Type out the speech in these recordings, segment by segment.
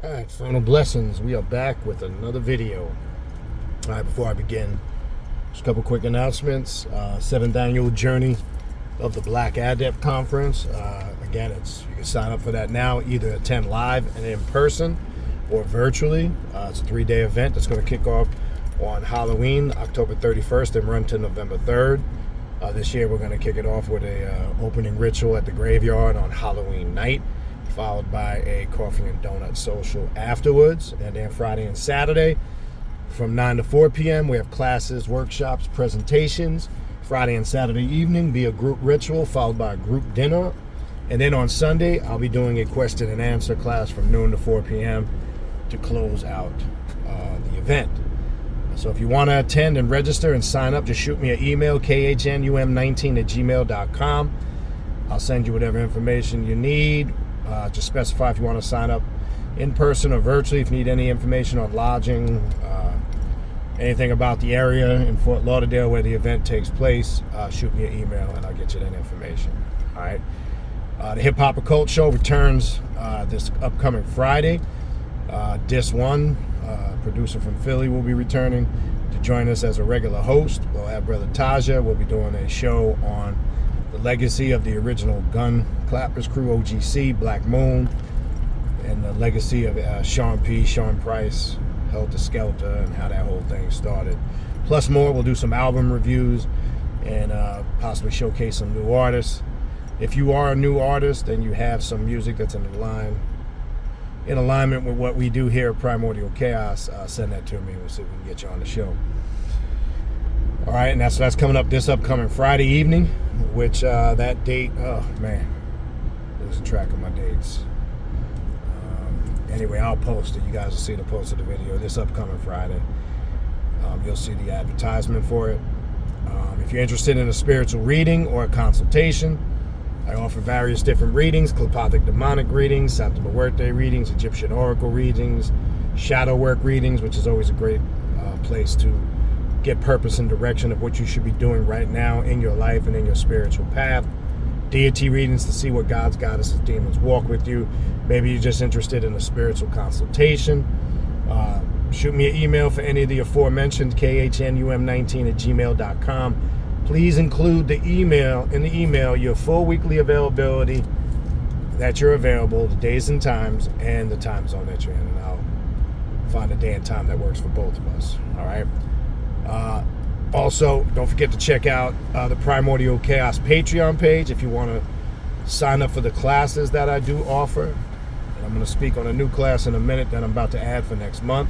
Alright, final blessings. We are back with another video. Alright, before I begin, just a couple quick announcements. 7th annual Journey of the Black Adept Conference. Again, you can sign up for that now, either attend live and in person or virtually. It's a 3-day event that's going to kick off on Halloween, October 31st, and run to November 3rd. This year we're going to kick it off with a opening ritual at the graveyard on Halloween night, followed by a coffee and donut social afterwards. And then Friday and Saturday from 9 to 4 p.m. we have classes, workshops, presentations. Friday and Saturday evening be a group ritual followed by a group dinner. And then on Sunday I'll be doing a question and answer class from noon to 4 p.m. to close out the event. So if you want to attend and register and sign up, just shoot me an email, khnum19@gmail.com. I'll send you whatever information you need. Just specify if you want to sign up in person or virtually. If you need any information on lodging, anything about the area in Fort Lauderdale where the event takes place, shoot me an email and I'll get you that information. All right. The Hip Hop Occult Show returns this upcoming Friday. Dis One, producer from Philly, will be returning to join us as a regular host. We'll have Brother Taja. We'll be doing a show on the legacy of the original Gun Clappers crew, OGC, Black Moon, and the legacy of Sean Price, Helter Skelter, and how that whole thing started. Plus more, we'll do some album reviews and possibly showcase some new artists. If you are a new artist and you have some music that's in alignment with what we do here at Primordial Chaos, send that to me. We'll see if we can get you on the show. All right, and that's coming up this upcoming Friday evening, which that date, oh man, losing track of my dates. Anyway, I'll post it. You guys will see the post of the video this upcoming Friday. You'll see the advertisement for it. If you're interested in a spiritual reading or a consultation, I offer various different readings: Telepathic Demonic readings, Santa Muerte readings, Egyptian Oracle readings, Shadow Work readings, which is always a great place to get purpose and direction of what you should be doing right now in your life and in your spiritual path. Deity readings to see what gods, goddesses, demons walk with you. Maybe you're just interested in a spiritual consultation. Shoot me an email for any of the aforementioned, khnum19@gmail.com. Please include in the email your full weekly availability that you're available, the days and times, and the time zone that you're in, and I'll find a day and time that works for both of us. All right. Also, don't forget to check out the Primordial Chaos Patreon page if you want to sign up for the classes that I do offer. And I'm going to speak on a new class in a minute that I'm about to add for next month.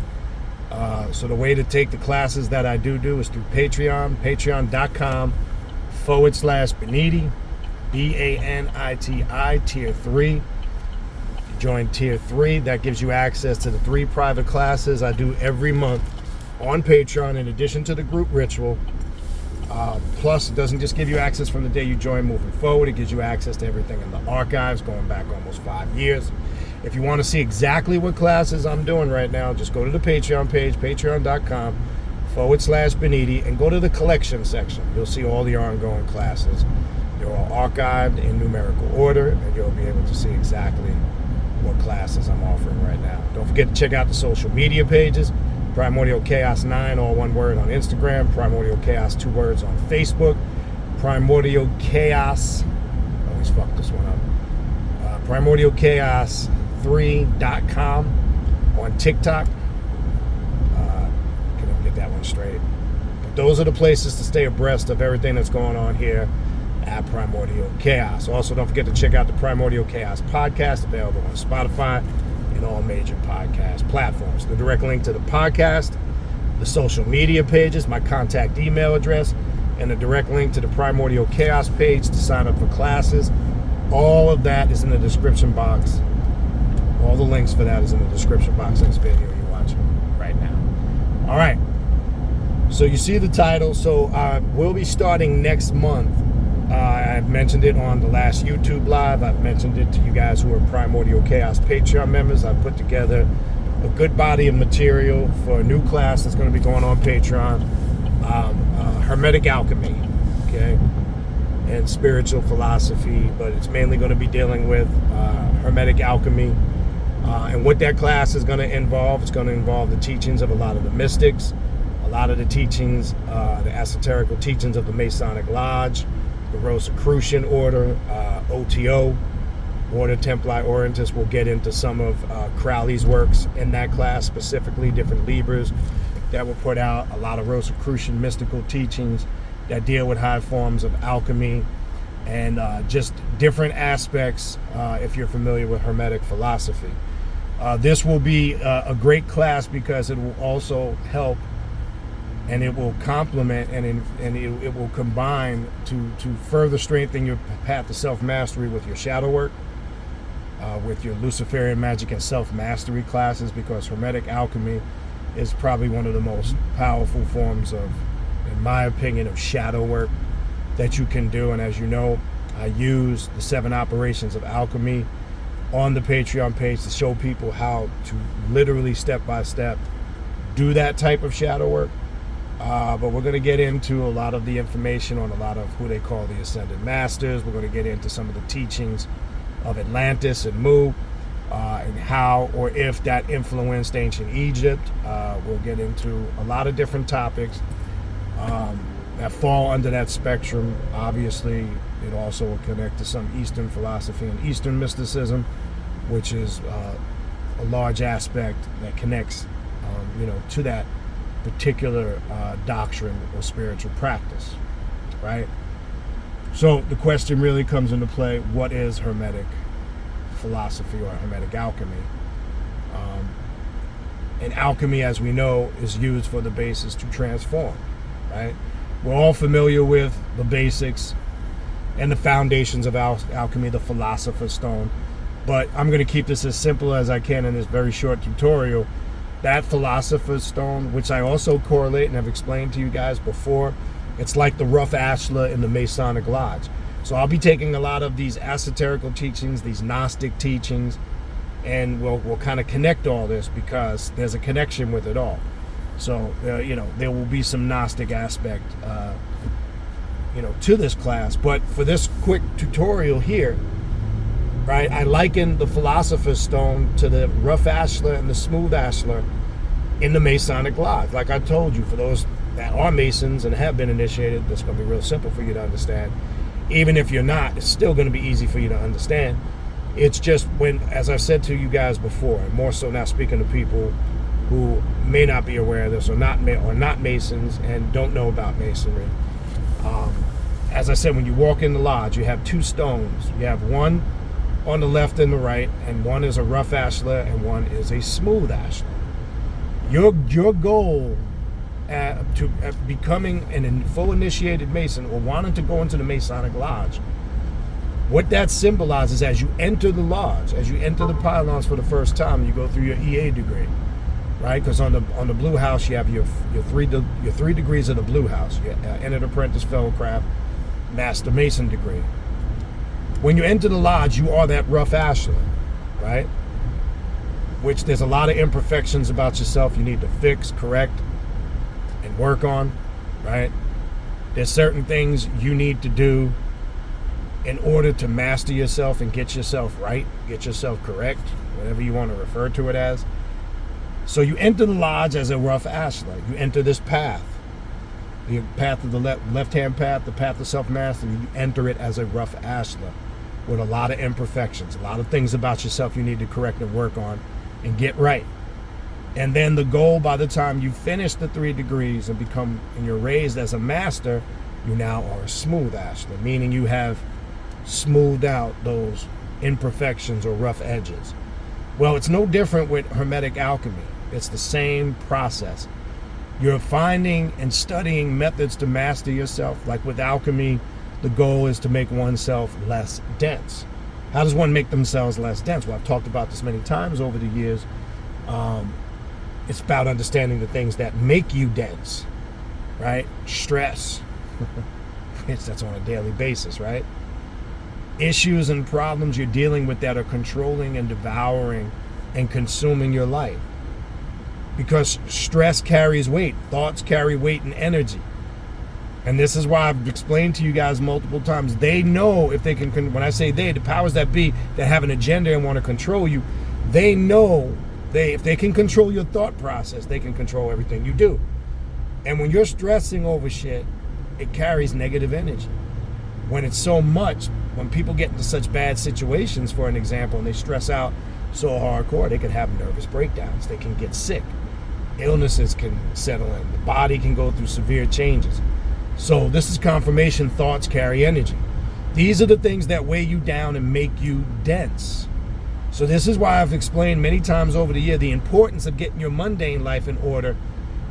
So the way to take the classes that I do is through Patreon, patreon.com/Baniti, BANITI, Tier 3. You join Tier 3, that gives you access to the 3 private classes I do every month on Patreon, in addition to the group ritual. Plus, it doesn't just give you access from the day you join moving forward. It gives you access to everything in the archives going back almost 5 years. If you want to see exactly what classes I'm doing right now, just go to the Patreon page, patreon.com/Baniti, and go to the collection section. You'll see all the ongoing classes. They're all archived in numerical order, and you'll be able to see exactly what classes I'm offering right now. Don't forget to check out the social media pages. Primordial Chaos 9, all one word, on Instagram. Primordial Chaos, 2 words, on Facebook. Primordial Chaos, always fuck this one up. PrimordialChaos3.com on TikTok. Can never get that one straight. But those are the places to stay abreast of everything that's going on here at Primordial Chaos. Also, don't forget to check out the Primordial Chaos podcast, available on Spotify and all major podcast platforms. The direct link to the podcast, the social media pages, my contact email address, and the direct link to the Primordial Chaos page to sign up for classes. All of that is in the description box. All the links for that is in the description box of this video you're watching right now. All right. So you see the title. So we'll be starting next month. I've mentioned it on the last YouTube live. I've mentioned it to you guys who are Primordial Chaos Patreon members. I've put together a good body of material for a new class that's going to be going on Patreon. Hermetic Alchemy. Okay. And spiritual philosophy, but it's mainly going to be dealing with Hermetic Alchemy And what that class is going to involve, it's going to involve the teachings of a lot of the mystics, a lot of the teachings, the esoterical teachings of the Masonic Lodge, the Rosicrucian Order, OTO, Order Templi Orientis. Will get into some of Crowley's works in that class, specifically different Libras that will put out a lot of Rosicrucian mystical teachings that deal with high forms of alchemy and just different aspects if you're familiar with Hermetic philosophy. This will be a great class because it will also help and it will complement and it will combine to further strengthen your path to self-mastery with your shadow work, with your Luciferian magic and self-mastery classes, because Hermetic alchemy is probably one of the most powerful forms of, in my opinion, of shadow work that you can do. And as you know, I use the 7 operations of alchemy on the Patreon page to show people how to literally step by step do that type of shadow work. But we're going to get into a lot of the information on a lot of who they call the Ascended Masters. We're going to get into some of the teachings of Atlantis and Mu, and how or if that influenced ancient Egypt. We'll get into a lot of different topics that fall under that spectrum. Obviously, it also will connect to some Eastern philosophy and Eastern mysticism, which is a large aspect that connects, to that particular doctrine or spiritual practice, right? So the question really comes into play: what is Hermetic philosophy or Hermetic alchemy? And alchemy, as we know, is used for the basis to transform, right? We're all familiar with the basics and the foundations of alchemy, the Philosopher's Stone. But I'm going to keep this as simple as I can in this very short tutorial. That Philosopher's Stone, which I also correlate and have explained to you guys before, it's like the rough ashlar in the Masonic Lodge. So I'll be taking a lot of these esoterical teachings, these Gnostic teachings, and we'll kind of connect all this because there's a connection with it all. So, there will be some Gnostic aspect, to this class. But for this quick tutorial here, right, I liken the Philosopher's Stone to the rough ashlar and the smooth ashlar in the Masonic Lodge. Like I told you, for those that are Masons and have been initiated, that's going to be real simple for you to understand. Even if you're not, it's still going to be easy for you to understand. It's just when, as I've said to you guys before, and more so now speaking to people who may not be aware of this or not Masons and don't know about Masonry. As I said, when you walk in the lodge, you have 2 stones. You have one on the left and the right, and one is a rough ashlar and one is a smooth ashlar. Your goal to becoming a full initiated Mason or wanting to go into the Masonic Lodge, what that symbolizes as you enter the lodge, as you enter the pylons for the first time, you go through your EA degree, right? Because on the Blue House, you have your 3 degrees of the Blue House. You entered apprentice, fellowcraft, master Mason degree. When you enter the lodge, you are that rough ashlar, right? Which there's a lot of imperfections about yourself you need to fix, correct, and work on, right? There's certain things you need to do in order to master yourself and get yourself right, get yourself correct, whatever you want to refer to it as. So you enter the lodge as a rough ashlar. You enter this path, the path of the left-hand path, the path of self-mastery. You enter it as a rough ashlar with a lot of imperfections, a lot of things about yourself you need to correct and work on and get right. And then the goal, by the time you finish the 3 degrees and you're raised as a master, you now are a smooth ashlar, meaning you have smoothed out those imperfections or rough edges. Well, it's no different with Hermetic alchemy. It's the same process. You're finding and studying methods to master yourself. Like with alchemy, the goal is to make oneself less dense. How does one make themselves less dense? Well, I've talked about this many times over the years. It's about understanding the things that make you dense, right? Stress. That's on a daily basis, right? Issues and problems you're dealing with that are controlling and devouring and consuming your life. Because stress carries weight. Thoughts carry weight and energy. And this is why I've explained to you guys multiple times. They know if they can, when I say they, the powers that be that have an agenda and want to control you, They know if they can control your thought process, they can control everything you do. And when you're stressing over shit, it carries negative energy. When it's so much, when people get into such bad situations, for an example, and they stress out so hardcore, they can have nervous breakdowns. They can get sick. Illnesses can settle in. The body can go through severe changes. So this is confirmation. Thoughts carry energy. These are the things that weigh you down and make you dense. So this is why I've explained many times over the year the importance of getting your mundane life in order.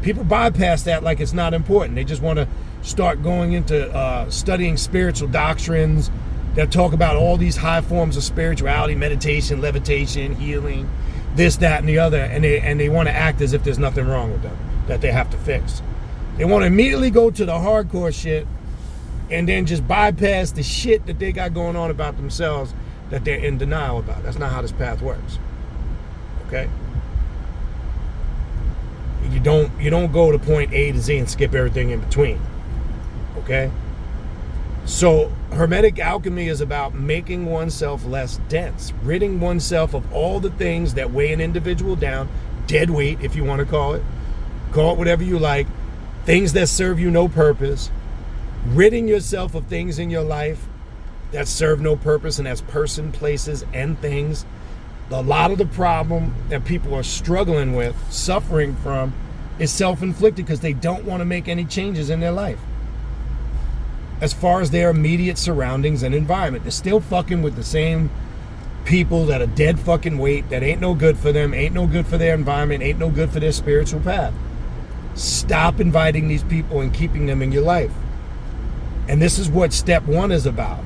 People bypass that like it's not important. They just want to start going into studying spiritual doctrines that talk about all these high forms of spirituality, meditation, levitation, healing, this, that, and the other, and they want to act as if there's nothing wrong with them that they have to fix. They want to immediately go to the hardcore shit and then just bypass the shit that they got going on about themselves that they're in denial about. That's not how this path works. Okay? You don't go to point A to Z and skip everything in between. Okay? So Hermetic alchemy is about making oneself less dense, ridding oneself of all the things that weigh an individual down, dead weight if you want to call it whatever you like, things that serve you no purpose, ridding yourself of things in your life that serve no purpose, and that's person, places, and things. A lot of the problem that people are struggling with, suffering from, is self-inflicted because they don't want to make any changes in their life. As far as their immediate surroundings and environment, they're still fucking with the same people that are dead fucking weight, that ain't no good for them, ain't no good for their environment, ain't no good for their spiritual path. Stop inviting these people and keeping them in your life. And this is what step 1 is about.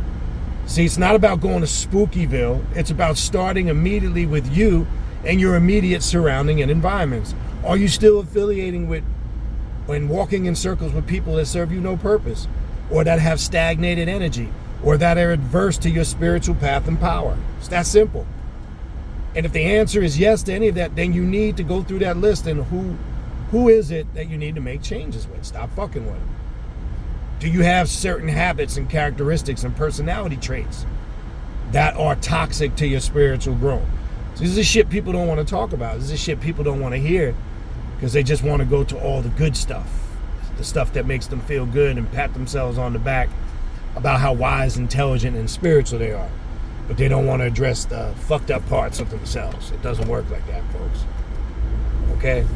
See, it's not about going to Spookyville. It's about starting immediately with you and your immediate surrounding and environments. Are you still affiliating with and walking in circles with people that serve you no purpose, or that have stagnated energy, or that are adverse to your spiritual path and power? It's that simple. And if the answer is yes to any of that, then you need to go through that list and who is it that you need to make changes with? Stop fucking with them. Do you have certain habits and characteristics and personality traits that are toxic to your spiritual growth? So this is shit people don't want to talk about. This is shit people don't want to hear because they just want to go to all the good stuff, the stuff that makes them feel good and pat themselves on the back about how wise, intelligent, and spiritual they are. But they don't want to address the fucked up parts of themselves. It doesn't work like that, folks. Okay?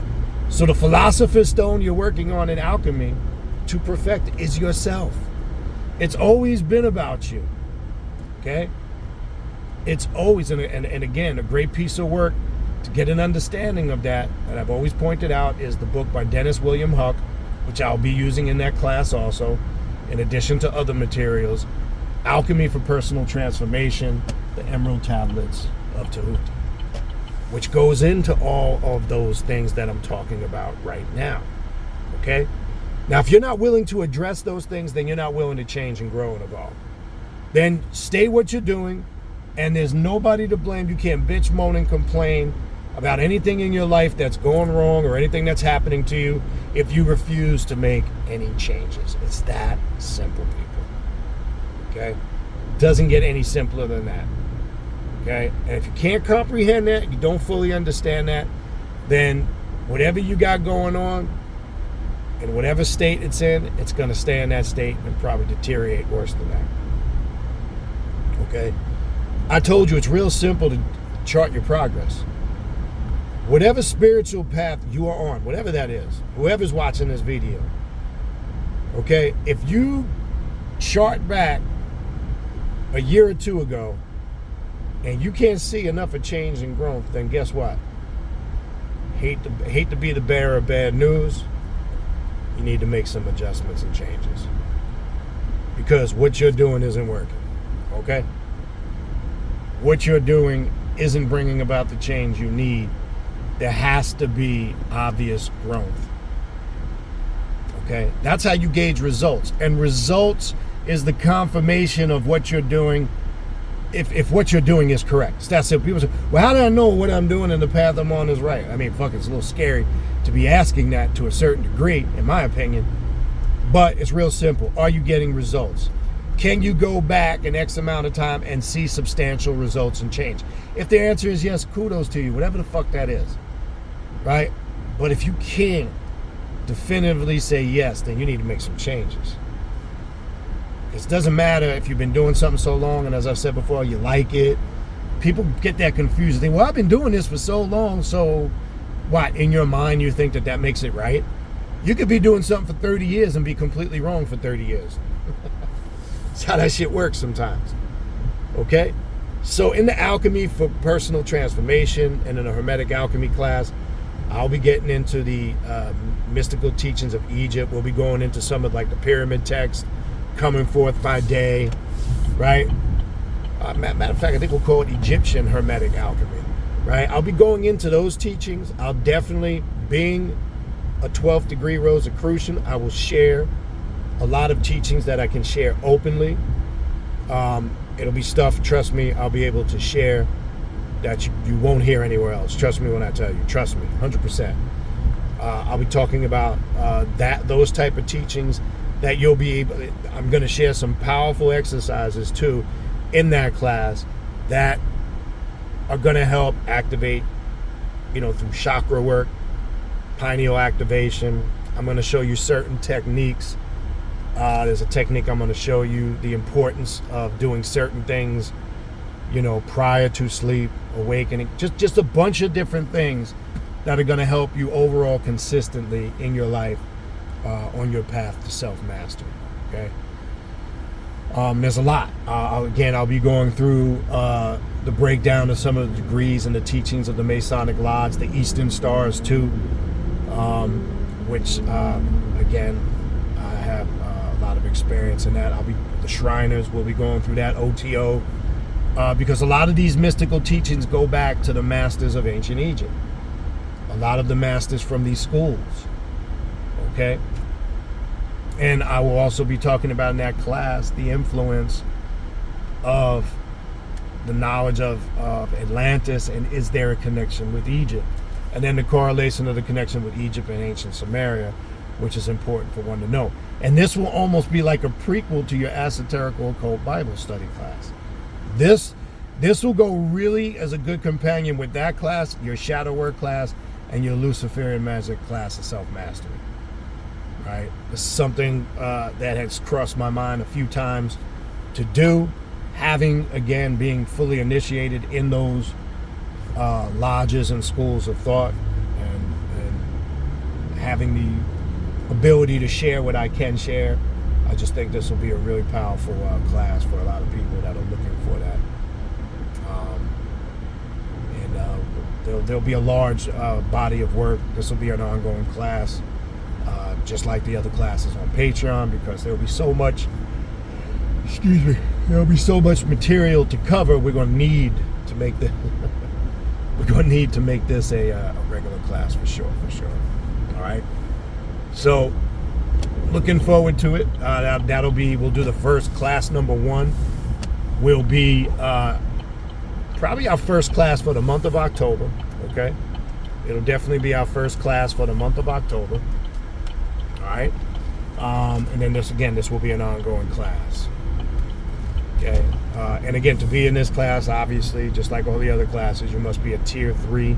So the philosopher's stone you're working on in alchemy to perfect is yourself. It's always been about you. Okay? It's always, and again, a great piece of work to get an understanding of that I've always pointed out is the book by Dennis William Huck, which I'll be using in that class also, in addition to other materials. Alchemy for Personal Transformation, the Emerald Tablets of Tahuti, which goes into all of those things that I'm talking about right now. Okay? Now, if you're not willing to address those things, then you're not willing to change and grow and evolve. Then stay what you're doing, and there's nobody to blame. You can't bitch, moan, and complain about anything in your life that's going wrong or anything that's happening to you if you refuse to make any changes. It's that simple, people. Okay? Doesn't get any simpler than that. Okay? And if you can't comprehend that, you don't fully understand that, then whatever you got going on, in whatever state it's in, it's going to stay in that state and probably deteriorate worse than that. Okay? I told you it's real simple to chart your progress. Whatever spiritual path you are on, whatever that is, whoever's watching this video, okay, if you chart back a year or two ago and you can't see enough of change and growth, then guess what? Hate to be the bearer of bad news. You need to make some adjustments and changes because what you're doing isn't working. Okay? What you're doing isn't bringing about the change you need. There has to be obvious growth. Okay? That's how you gauge results. And results is the confirmation of what you're doing if what you're doing is correct. It's that simple. People say, well, how do I know what I'm doing and the path I'm on is right? I mean, fuck, it's a little scary to be asking that to a certain degree, in my opinion. But it's real simple. Are you getting results? Can you go back an X amount of time and see substantial results and change? If the answer is yes, kudos to you, whatever the fuck that is, right? But if you can't definitively say yes, then you need to make some changes. It doesn't matter if you've been doing something so long, and as I've said before, you like it. People get that confused. They think, well, I've been doing this for so long, so what? In your mind, you think that makes it right? You could be doing something for 30 years and be completely wrong for 30 years. That's how that shit works sometimes. Okay? So in the Alchemy for Personal Transformation and in the Hermetic Alchemy class, I'll be getting into the mystical teachings of Egypt. We'll be going into some of like the pyramid text, coming forth by day, right? Matter of fact, I think we'll call it Egyptian Hermetic Alchemy, right? I'll be going into those teachings. I'll definitely, being a 12th degree Rosicrucian, I will share a lot of teachings that I can share openly. It'll be stuff, trust me, I'll be able to share that you won't hear anywhere else. Trust me when I tell you. Trust me, 100%. I'll be talking about those type of teachings that you'll be able. I'm going to share some powerful exercises too in that class that are going to help activate, through chakra work, pineal activation. I'm going to show you certain techniques. There's a technique I'm going to show you the importance of doing certain things, prior to sleep, awakening, just a bunch of different things that are going to help you overall consistently in your life on your path to self-mastery. Okay. There's a lot. I'll be going through the breakdown of some of the degrees and the teachings of the Masonic Lodge, the Eastern Stars too, which again, I have a lot of experience in that. The Shriners will be going through that, OTO, because a lot of these mystical teachings go back to the masters of ancient Egypt. A lot of the masters from these schools. Okay? And I will also be talking about in that class the influence of the knowledge of Atlantis, and is there a connection with Egypt? And then the correlation of the connection with Egypt and ancient Samaria, which is important for one to know. And this will almost be like a prequel to your Esoterical Occult Bible study class. This will go really as a good companion with that class, your shadow work class, and your Luciferian magic class of self-mastery. Right? This is something that has crossed my mind a few times to do. Being fully initiated in those lodges and schools of thought, and having the ability to share what I can share. I just think this will be a really powerful class for a lot of people that are looking for that. There'll be a large body of work. This will be an ongoing class, just like the other classes on Patreon, because there'll be so much, there'll be so much material to cover. We're going to need to make this a regular class for sure. All right. So, looking forward to it. We'll do the first class. Number 1 will be probably our first class for the month of October. Okay, it'll definitely be our first class for the month of October. All right, and then this will be an ongoing class. Okay, and again, to be in this class, obviously, just like all the other classes, you must be a Tier 3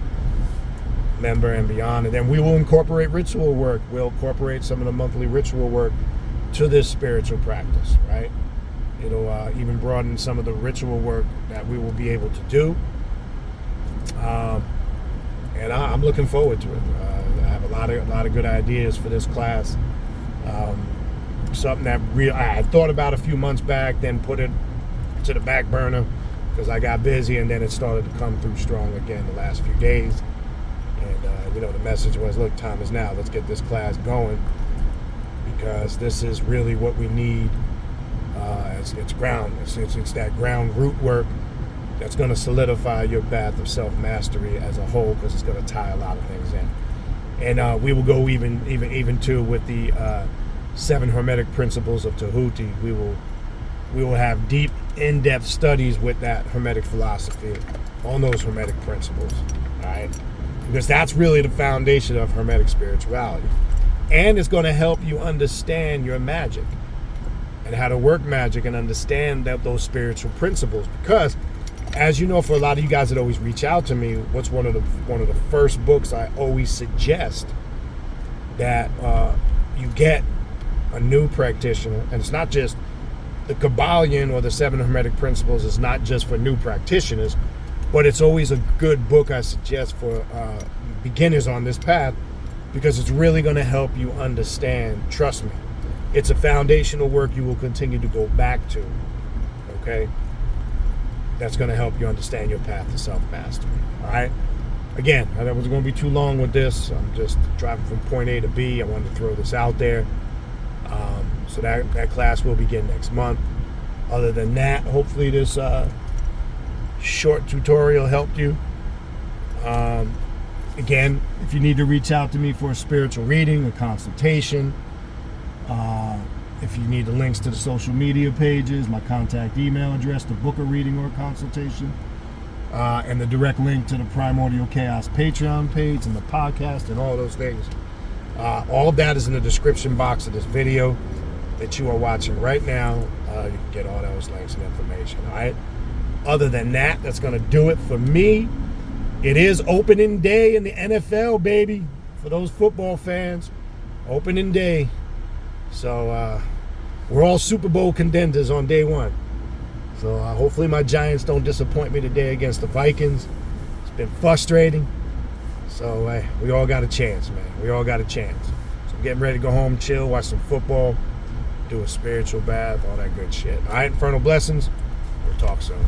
member and beyond. And then we will incorporate ritual work. We'll incorporate some of the monthly ritual work to this spiritual practice, right? It'll even broaden some of the ritual work that we will be able to do. And I'm looking forward to it. I have a lot of good ideas for this class. Something that I thought about a few months back, then put it to the back burner because I got busy, and then it started to come through strong again the last few days. And the message was, look, time is now. Let's get this class going, because this is really what we need. It's ground. It's that ground root work that's going to solidify your path of self-mastery as a whole, because it's going to tie a lot of things in. And we will go even too with the 7 Hermetic principles of Tahuti. We will have deep, in-depth studies with that Hermetic philosophy on those Hermetic principles. All right, because that's really the foundation of Hermetic spirituality, and it's going to help you understand your magic. and how to work magic and understand those spiritual principles. Because, as you know, for a lot of you guys that always reach out to me, what's one of the first books I always suggest that you get a new practitioner, and it's not just the Kabbalion or the 7 Hermetic Principles is not just for new practitioners, but it's always a good book I suggest for beginners on this path, because it's really going to help you understand. Trust me, it's a foundational work you will continue to go back to, okay? That's going to help you understand your path to self-mastery, all right? Again, I was going to be too long with this. I'm just driving from point A to B. I wanted to throw this out there. So that class will begin next month. Other than that, hopefully this short tutorial helped you. Again, if you need to reach out to me for a spiritual reading, a consultation, if you need the links to the social media pages, my contact email address to book a reading or a consultation, and the direct link to the Primordial Chaos Patreon page and the podcast and all those things, all of that is in the description box of this video that you are watching right now. You can get all those links and information, all right? Other than that, that's going to do it for me. It is opening day in the NFL, baby. For those football fans, opening day. So we're all Super Bowl contenders on day one. So hopefully my Giants don't disappoint me today against the Vikings. It's been frustrating. So we all got a chance, man. We all got a chance. So I'm getting ready to go home, chill, watch some football, do a spiritual bath, all that good shit. All right, infernal blessings. We'll talk soon.